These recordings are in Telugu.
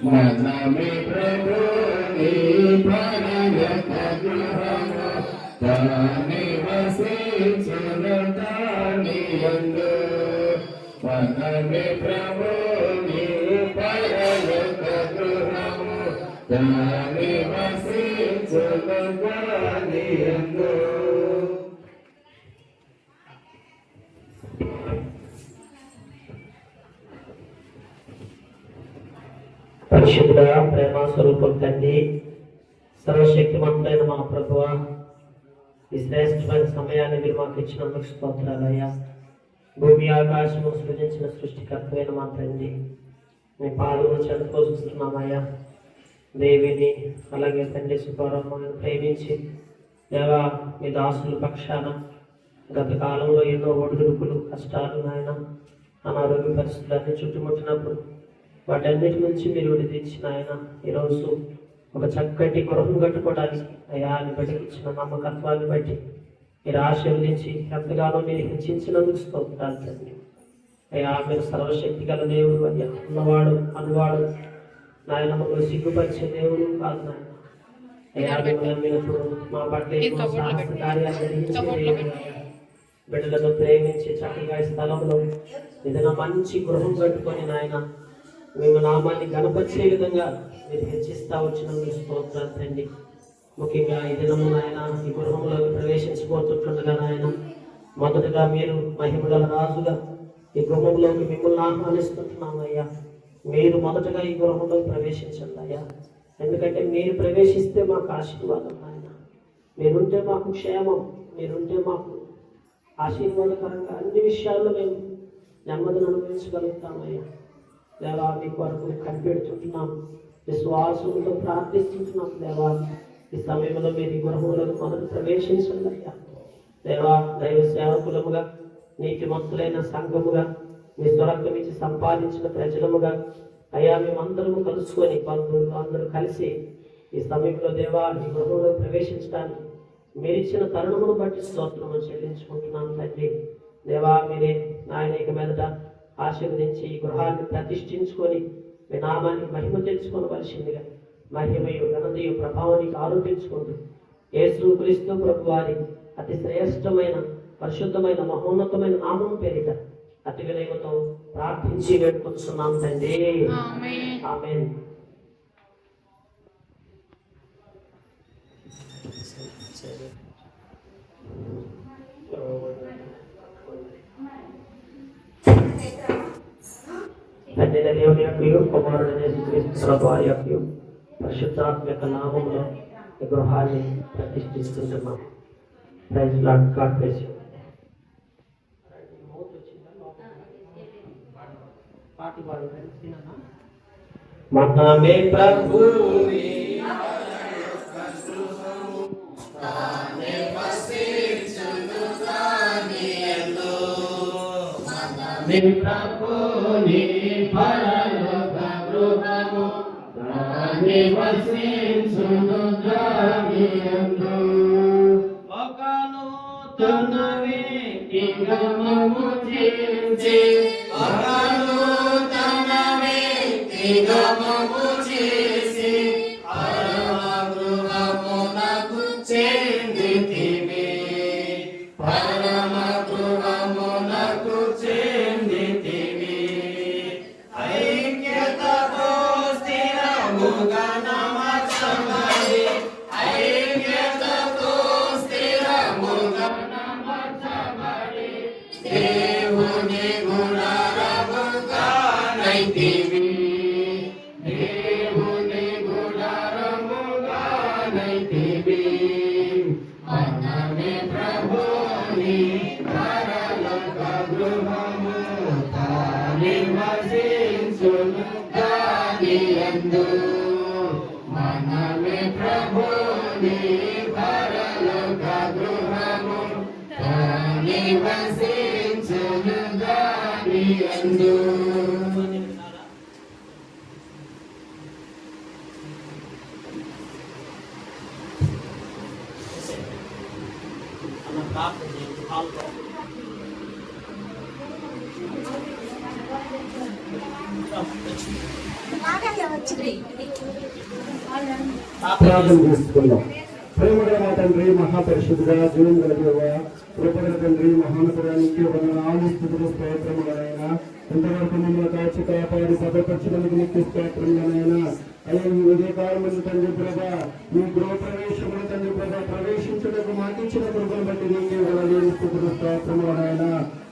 మనమే ప్రభు నీ పరలోక గృహము తానే వసించును తానే యందు మనమే ప్రభు నీ పరలోక గృహము తానే వసించును తానే యందు. పరిశుద్ధ ప్రేమ స్వరూపం తండ్రి, సర్వశక్తిమంతుడైన మా ప్రభువా, ఈ శ్రేష్టమైన సమయాన్ని మీరు మాకు ఇచ్చినందుకు స్తోత్రాలయ్యా. భూమి ఆకాశము సృజించిన సృష్టికర్తమైన మా తండ్రి, మీ పాదములు చెందుకోస్తున్నామయ్యా. దేవిని అలాగే తండ్రి సుబ్బారావుని ప్రేమించి దేవా మీ దాసుల పక్షాన గత కాలంలో ఎన్నో ఒడిదుడుకులు కష్టాలు నాయన అనారోగ్య పరిస్థితులన్నీ చుట్టుముట్టినప్పుడు వాటన్నిటి నుంచి మీరు విడిదించిన ఆయన ఈరోజు ఒక చక్కటి గృహం కట్టుకోవడానికి అయ్యా అని బట్టి ఇచ్చిన నమ్మకత్వాన్ని బట్టి మీరు ఆశీర్వదించి ఎంతగానో మీరు హెచ్చించినందుకు స్తోత్రాలు తండ్రి. అయ్యా మీరు సర్వశక్తి గల దేవుడు అయ్యా, ఉన్నవాడు అనువాడు నాయన మమ్మల్ని సిగ్గుపరిచే దేవుడు కాదు నాయన. అయ్యా మీరు మా పట్ల కార్యాలు జరిగించే దేవుడు, బిడ్డలను ప్రేమించి చక్కగా ఈ స్థలంలో ఏదైనా మంచి గృహం కట్టుకొని నాయన మేము నామాన్ని గణపరిచే విధంగా మీరు హెచ్చిస్తా వచ్చినందుకు స్తోత్రాలు తండ్రి. ముఖ్యంగా ఈ దినము నాయన ఈ గృహంలోకి ప్రవేశించబోతుండగా నాయన మొదటగా మీరు మహిమగల రాజుగా ఈ గృహంలోకి మిమ్మల్ని ఆహ్వానిస్తుంటున్నాం అయ్యా. మీరు మొదటగా ఈ గృహంలోకి ప్రవేశించండి అయ్యా. ఎందుకంటే మీరు ప్రవేశిస్తే మాకు ఆశీర్వాదం నాయన, మీరుంటే మాకు క్షేమం, మీరుంటే మాకు ఆశీర్వాదకరంగా అన్ని విషయాల్లో మేము నెమ్మదిని అనుభవించగలుగుతామయ్యా. దేవా మీ కొరకు కనిపెడుతుంటున్నాం, విశ్వాసంతో ప్రార్థిస్తుంటున్నాం. దేవా ఈ సమయంలో మీరు ఈ గృహంలో మొదట ప్రవేశించండి అయ్యా. దేవా దైవ సేవకులముగా నీతిమంతులైన సంఘముగా మీ స్వరక్తం ఇచ్చి సంపాదించిన ప్రజలముగా అయ్యా మేమందరము కలుసుకొని బంధువులు అందరూ కలిసి ఈ సమయంలో దేవా ఈ గృహంలో ప్రవేశించడానికి మీరు ఇచ్చిన తరుణమును బట్టి స్తోత్రము చెల్లించుకుంటున్నాను తండ్రి. దేవా మీరే నాయన మీదట ఆశీర్వదించి ఈ గృహాన్ని ప్రతిష్ఠించుకొని మీ నామానికి మహిమ తెచ్చుకోవలసిందిగా మహిమయు ఘనతయు ప్రభావానికి ఆరోపించుకుంటూ యేసు క్రీస్తు ప్రభు వారి అతి శ్రేష్టమైన పరిశుద్ధమైన మహోన్నతమైన నామం పేరిట అతి వినయముతో ప్రార్థించి వేడుకొంటున్నాం తండ్రి. ఆమేన్. తండ్రి దేవుని యొక్క కుమారుడైన యేసుక్రీస్తు వారి యొక్క పరిశుద్ధాత్మ యొక్క నామములో ఈ గృహాన్ని ప్రతిష్ఠిస్తున్నాం. Praise Lord. God bless you. మనమే ప్రభుని ప్రభుని పరలోక గృహము తానే వసించును తానే యందు ఒక నూతన వ్యక్తిగమము చేసి ఒక నూతన వ్యక్తిగమము చేసి పరమ గృహమునకు చెందితివి, పరమ గృహమునకు చెందితివి. ఐక్యతతో స్థిరముగా నమర్చబడి, ఐక్యతతో స్థిరముగా నమర్చబడి దేవుని గుణారముగా నైతివి, దేవుని గుణారముగా నైతివి. మనమే ప్రభుని పరలోక గృహము తానే వసించును దాని యందు. మనమే ప్రభుని పరలోక గృహము తానే వసించును దాని యందు. ప్రార్థన ప్రార్థన చేసుకుందాం. ప్రేమగల మా తండ్రి, మహాపరిశుద్ధుడా, జీవం కలిగేవా, కృపగల తండ్రి, మహానపురానికి వందనాలు, స్తుతులు, స్తోత్రములనైనా ఇంతవరకు మిమ్మల్ని కాచి కాపాడి భద్రపరచడానికి నీకు స్తోత్రములనైనా. అయ్యా ఈ ఉదయకాలం తండ్రి ప్రభా, మీ గృహప్రవేశములు తండ్రి ప్రభా ప్రవేశించడానికి మాకు ఇచ్చిన కృపను బట్టి నీకే వందనాలు, స్తుతులు, స్తోత్రములనైనా.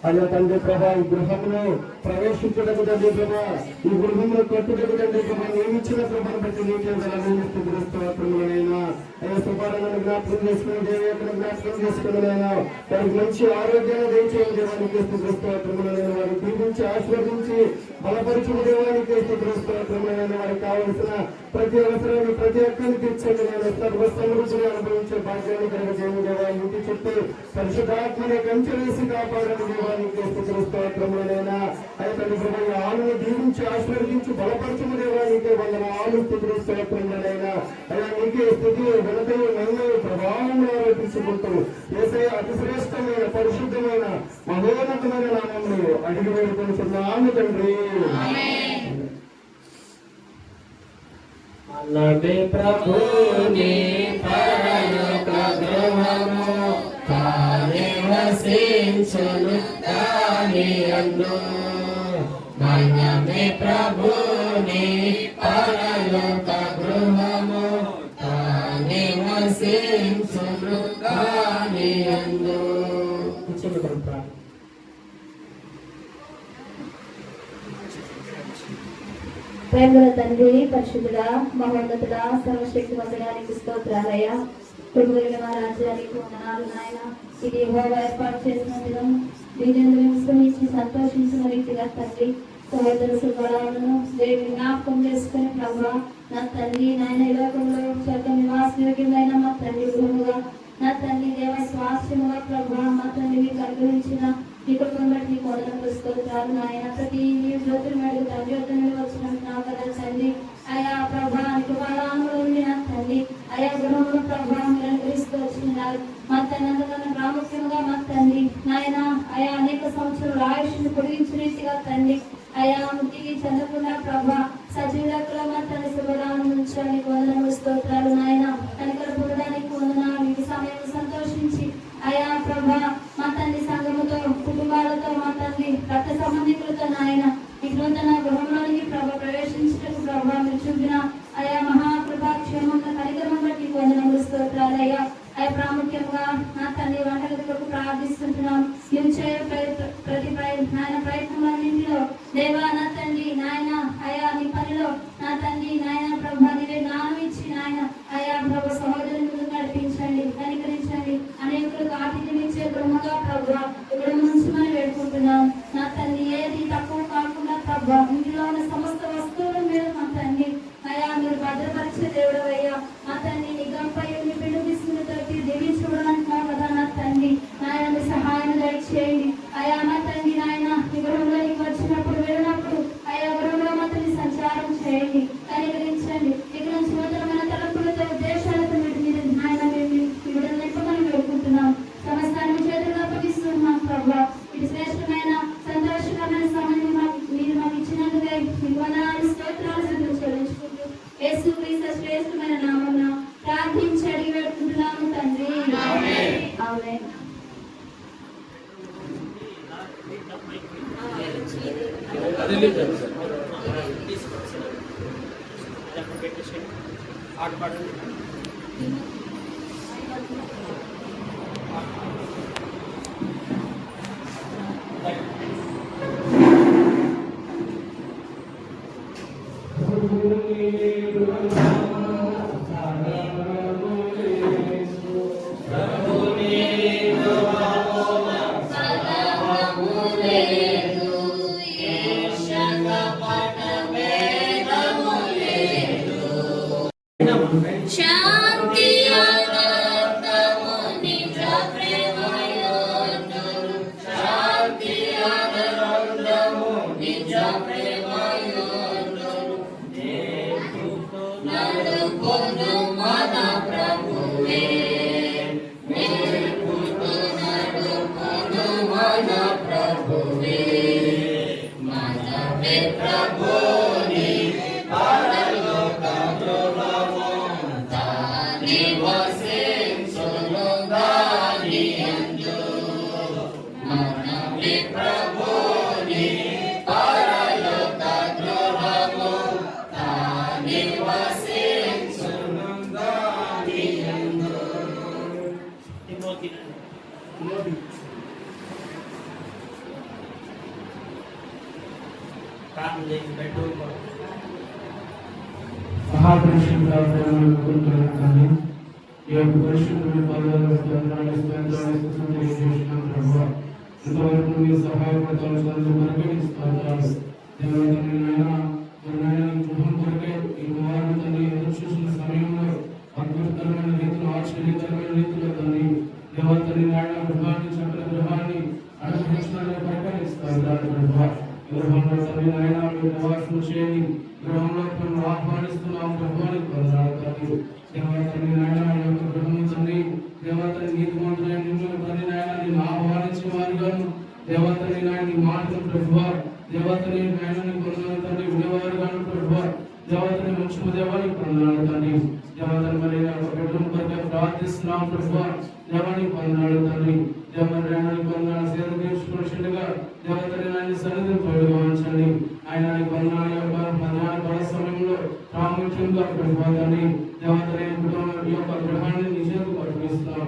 అయ్యా తండ్రి ప్రభా, ఈ గృహంలో ప్రవేశించడానికి తండ్రి ప్రభా, ఈ గృహంలో కట్టుటకు తండ్రి ప్రభా నియమించిన కృపను బట్టి నీకే వందనాలు, స్తుతులు, స్తోత్రములనైనా. అయ్యా సుపాలను జ్ఞాపకం చేసుకుని దేవేతను జ్ఞాపకం చేసుకున్నదైనా వారికి మంచి ఆరోగ్యాన్ని దయచేయడం దేవానికి స్తుతులు, స్తోత్రములనైనా. వారిని దీవించి ఆశీర్వదించి బలపరిచిన దేవానికి స్తుతులు, స్తోత్రములనైనా. వారికి కావలసిన ప్రతి అవసరాన్ని ప్రతి ఒక్కరిని తీర్చండి. నేను సర్వ సమృద్ధిని అనుభవించే భాగ్యాన్ని కలిగజేయండి దేవా. ఇంటి చుట్టూ పరిశుద్ధాత్మని కంచె వేసి కాపాడండి దేవానికి స్తుతులు, స్తోత్రములనైనా. అయితే ఆమెను దీవించి ఆశీర్వదించి బలపరచము దేవానికి వందనాలు, స్తుతులు, స్తోత్రములనైనా. అయ్యా నీకే స్థితి ఘనతలు నన్ను ప్రభావం ఆరోపించుకుంటూ యేసయ్య అతి శ్రేష్టమైన పరిశుద్ధమైన మహోన్నతమైన నామములో అడిగి వేడుకొనుచున్నాము తండ్రి. అన్నది ప్రభుని పరలోక గృహము, తానే వసించును దాని యందు. అన్నది ప్రభుని పరలోక గృహము, తానే వసించును దాని యందు. ప్రేమల తండ్రి, పరిశుద్ధుడా, మహోన్నతుడా, సర్వశక్తివంతుడానికి స్తోత్రాలయ్యా. ప్రభువుల మా రాజ్యానికి వందనాలు నాయన. ఇది యెహోవా ఏర్పాటు చేసిన దినం, దీనిని విశ్వసించి సంతోషించిన రీతిగా తండ్రి సహోదర సుఖాలను దేవుని జ్ఞాపకం చేసుకుని ప్రభువా నా తండ్రి నాయన ఈ లోకంలో స్వర్గ నివాస యోగ్యమైన మా తండ్రి గృహముగా నా తండ్రి దేవ స్వాస్థ్యముగా ప్రభువా మా తండ్రి మీకు అనుగ్రహించిన ఈ కృపను బట్టి నీకు వందనములు స్తోత్రాలు నాయన. ప్రతి జ్యోతుల మేడకు తండ్రి వద్ద నుండి వచ్చినట్టున్నావు కదా తండ్రి. అయా ప్రభా నీకు బలాములు ఉంది నా తండ్రి. అయా గృహంలో ప్రభా మీరు అనుగ్రహిస్తూ వచ్చినారు మా తండ్రి. అందుకన్నా ప్రాముఖ్యంగా మా తండ్రి నాయన అయా అనేక సంవత్సరాలు ఆయుష్ను పొడిగించిన రీతిగా తండ్రి అయా ముట్టికి చంద్రకుండా ప్రభా సజీవులకు మా తండ్రి శుభరాను ఉంచడానికి వందనములు స్తోత్రాలు నాయన. కనికర పొందడానికి వందనాలు. ఈ సమయం సంతోషించి అయా ప్రభా మా తండ్రి సంఘముతో కుటుంబాలతో మా తండ్రి రక్త సంబంధికులతో నాయన ఈ నూతన గృహంలోనికి ప్రభా ప్రవేశించటకు ప్రభా మీరు చూపిన అయా మహాకృపా క్షేమంగా కనికరం బట్టి వందనములు స్తోత్రాలు అయ్యా. అయ్యా ప్రాముఖ్యంగా నా తండ్రి వంటగది కొరకు ప్రార్థిస్తుంటున్నాం. నువ్వు చేయ ప్రతి నాయన ప్రయత్నంలో దేవా నా తండ్రి నాయన అయా నీ పనిలో నా తండ్రి నాయన ప్రభా నీవే జ్ఞానం ఇచ్చి నాయన అయా ప్రభు సహోదరుని ముందు నడిపించండి, కనికరించండి. అనేకులకు ఆతిథ్యం ఇచ్చే బ్రహ్మగా ప్రభా ఇక్కడ నుంచి మనం వేడుకుంటున్నాం నా తండ్రి. ఏది తక్కువ కాకుండా ప్రభా ఇంటిలో ఉన్న సమస్త వస్తువుల మీద మా తండ్రి అయా మీరు భద్రపరిచే దేవుడు అయ్యా మా తండ్రి. నీ గంపై మీ బిడ్డ తీసుకున్న తోటి దివి చూడాలంటున్నావు కదా నా తండ్రి. నాయన మీ సహాయం దయచేయండి అయా మా తండ్రి. నాయన ఈ గృహంలోకి వచ్చినప్పుడు వెళ్ళినప్పుడు అయా గృహంలో మా తండ్రి సంచారం చేయండి, కనికరించండి. ఇక్కడ నుంచి నూతనమైన తలంపులతో ఉద్దేశాలతో మీరు నాయన మేము విడుదల నింపమని వేడుకుంటున్నాం. సమస్తాన్ని చేతులు అప్పగిస్తున్నాం ప్రభా. ఇది శ్రేష్టమైన సంతోషకరమైన సమయం మీరు మాకు ఇచ్చినందుకే మీకు వందనాలు స్తోత్రాలు చెల్లించుకుంటూ యేసుక్రీస్తు శ్రేష్టమైన నామమున ప్రార్థించి అడిగి వేడుకుంటున్నాము తండ్రి. ఆమేన్. శాంతి ఆనందము నిజ ప్రేమయోందురు, శాంతి ఆనందము నిజ ప్రేమయోందురు. నడుపును మన ప్రభువే, నడుపును మన ప్రభువే, మనమే ప్రభు నీ ప్రభుని పరలోక గృహము తాని వసించును దానియందు. మహాపరిశుద్ధుడు కానీ ఈ యొక్క పరిశుద్ధుని పదాలను ప్రభావ ఇంతవరకు మీ సహాయపడతాను ప్రకటిస్తాను. గృహం కొరకే ఈ వారిని తల్లి ఎదురు చూసిన సమయంలో అద్భుతకరమైన రీతిలో ఆశ్చర్యకరమైన రీతిలో తల్లి దేవతని నాయన గృహాన్ని చక్కని గృహాన్ని అనుగ్రహించడానికి ప్రకటిస్తాను ప్రభావ. గృహంలో తల్లి నాయన మీ నివాసం చేయండి. గృహంలో మేము ఆహ్వానిస్తున్నాం గృహానికి పొందాలి తల్లి దేవతని నాయన యొక్క గృహం తండ్రి దేవతని నీతిమంతులైన నిన్ను తల్లి నాయన నేను ఆహ్వానించిన వారిగాను దేవతని నాయన నీ మాటలు ప్రభావ దేవతని నాయనని పొందాలి తండ్రి వినేవారుగాను ప్రభావ దేవతని మంచి దేవానికి పొందాలి తండ్రి దేవతని మరి బెడ్రూమ్ కొరకే ప్రార్థిస్తున్నాం ప్రభావ దేవానికి పొందాలి తండ్రి దేవతని నాయనని పొందాలి సేద తీర్చుకున్నట్టుగా దేవతని నాయన సన్నిధిని తోడుగాంచండి. ఆయనని పొందాలి మధ్యాహ్న బల సమయంలో ప్రాముఖ్యంగా ప్రభావాన్ని దేవతని యొక్క గృహాన్ని నిజంగా పట్టుకొస్తాం.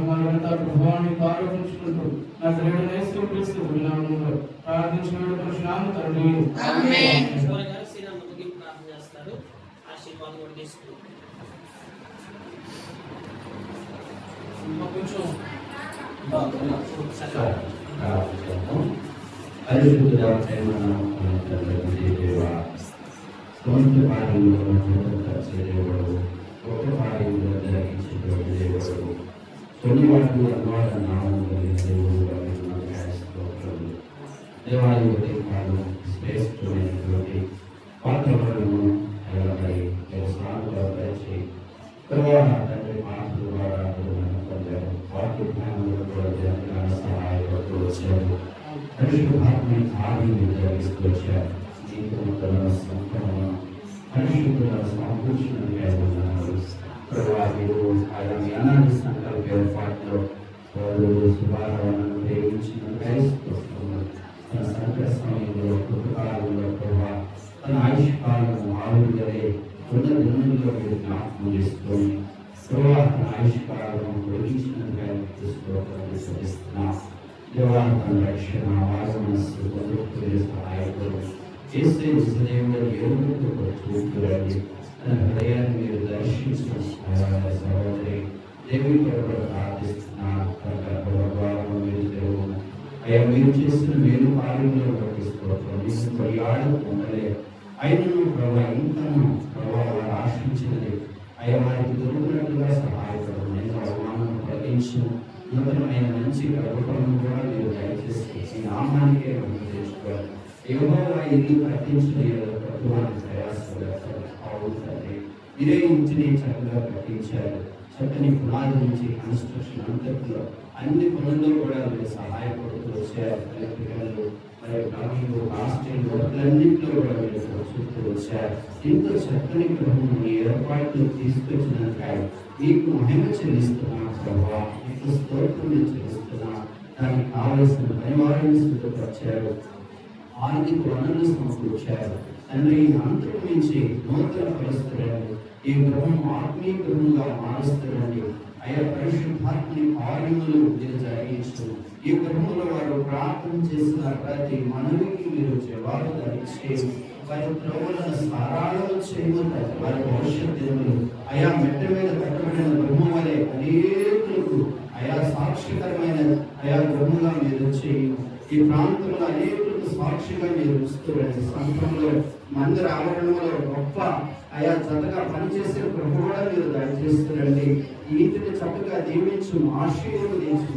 మహిమంతా ప్రభావాన్ని ఆరోపించుకుంటూ నా శ్రేణు క్రీస్తు వినామంలో ప్రార్థించిన నామం తండ్రి ఆమేన్. దేవాలయ శ్రేష్ఠమైనటువంటి పాత్రలను తర్వాత తండ్రి మాటల ద్వారా పొందారు. వాక్య జ్ఞానంలో కూడా జనగణ సహాయపడుతూ వచ్చారు. పరిశుద్ధాత్మని ఆదిని జరిగిస్తూ వచ్చారు. నీతిమంతుల సంపూర్ణ పరిశుద్ధుల సంపూర్ణంగా ఉన్నారు. తర్వాత ఆయన అనాది సంకల్ప ఏర్పాటులో శుభారాలను ప్రేమించిన క్రైస్తవులు తన సంకట సమయంలో కృతకాలంలో ప్రభావ తన ఆయుష్కాలను ఆవిర్గలే ఉన్న దినంలో మీరు జ్ఞాపకం చేసుకొని తర్వాత తన ఆయుష్కాలను పొడిగించినట్టుగా చూస్తున్నాం. దేవాలయ రక్షణ వాసనస్సు పొందుకునే సహాయకులు చేసే విశ్వదేవుడు ఎరువులతో చూపురండి. తన హృదయాన్ని మీరు దర్శించిన సహోదరి దేవుని కొరకు ప్రార్థిస్తున్నారు. మీరు దేవుడు అయ్యా మీరు చేసిన మేలు కార్యంలో కొనియాడు పొందలేదు. అయినను ప్రభావ ఇంకను ప్రభావ ఆశించినది అయ్యా వారికి దొరుకున్నట్టుగా సహాయపడదు. నేను అవమానం ప్రకటించు నూతనమైన మంచి ప్రభుత్వం కూడా మీరు దయచేసి ఈ నామానికే చేసుకోవాలి. యెహోవా ఇల్లు కట్టించిన ప్రభుత్వాన్ని ప్రయాసపడాలి. మీరే ఇంటిని చక్కగా కట్టించారు. చక్కని పునాది నుంచి కన్స్ట్రక్షన్ అంతట్లో అన్ని పనుల్లో కూడా మీరు సహాయపడుతూ వచ్చారు. పిల్లలు మరి డాక్టర్లు హాస్టల్ అన్నింటిలో కూడా మీరు చూస్తూ వచ్చారు. ఇంత చక్కని గృహం మీ ఏర్పాట్లు తీసుకొచ్చినందుకు మీకు మహిమ చెల్లిస్తున్నాం ప్రభావ. మీకు స్తోత్రం చెల్లిస్తున్నాం. దానికి కావలసిన పరివారాన్ని సిద్ధపరిచారు. ఆర్థిక వనరులు సమకూర్చారు. తండ్రి అంతకు మించి నూతన పరిస్థితులను ఈ గృహం ఆత్మీయ గృహంగా మారుస్తారండి. అయ్యా పరిశుద్ధాత్మని కార్యములు మీరు జరిగించు. ఈ గృహంలో వారు ప్రార్థన చేసిన ప్రతి మనవికి మీరు జవాబు ధరించే వారి ప్రభులను సారాలను చేయమంటారు. వారి భవిష్యత్ దినములు అయా మెట్ట మీద కట్టబడిన గృహం వలె అనేకులకు అయా సాక్షికరమైన అయా గృహంగా మీరు చేయి. ఈ ప్రాంతంలో అనేకులకు సాక్షిగా మీరు వస్తువులండి. సంఘంలో మందిర ఆవరణంలో గొప్ప అయా జతగా పనిచేసే ప్రభు కూడా మీరు దయచేస్తురండి. ఈ ఇంటిని చక్కగా దీవించు, ఆశీర్వదించు,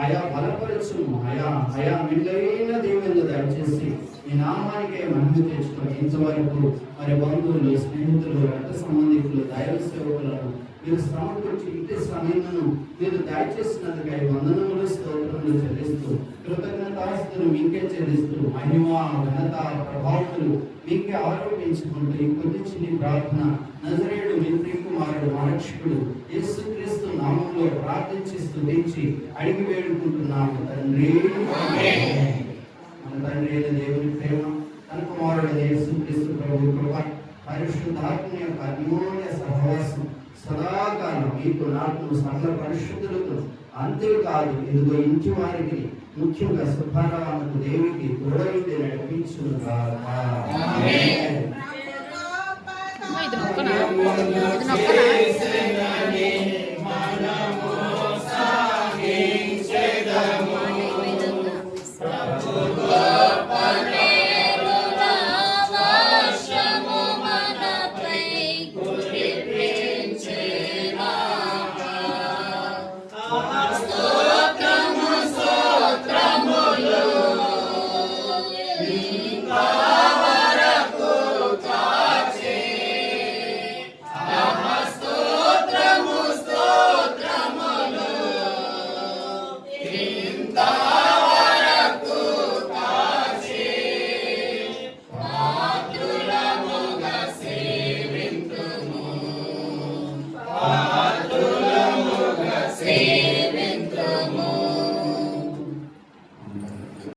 అయా బలపరచు, అయా మిన్నైన దీవెనలు దయచేసి ఈ నామానికే మహిమ తెచ్చుకొని ఇంతవరకు మరి బంధువులు, స్నేహితులు, రక్త సంబంధికులు, దైవ సేవకులను మీరు శ్రమకూర్చి ఇంటి సమయంలో మీరు దయచేసినందుకై వందనములు స్తోత్రములు చెల్లిస్తూ కృతజ్ఞతాస్తులు మీకే చెల్లిస్తూ మహిమ ఘనత ప్రభావములు మీకే ఆరోపించుకుంటూ ఈ కొద్ది చిన్ని ప్రార్థన నజరేయుడు మీ ప్రియకుమారుడు మా రక్షకుడు యేసుక్రీస్తు నామంలో ప్రార్థించి స్తుతించి అడిగి వేడుకుంటున్నాము తండ్రి. తండ్రి అయిన దేవుని ప్రేమ, తన కుమారుడైన యేసుక్రీస్తు ప్రభు కృప, పరిశుద్ధాత్మ యొక్క అన్యోన్య సహవాసం సదాకాలం మీకు నాకు సకల పరిశుద్ధులతో, అంతేకాదు ఇదిగో ఇంటి వారికి ముఖ్యంగా సుబ్బారావుకు దేవికి తోడైతే నడిపించుగాక. ఆమేన్. ఇది నొక్కనా ఇది నొక్కనా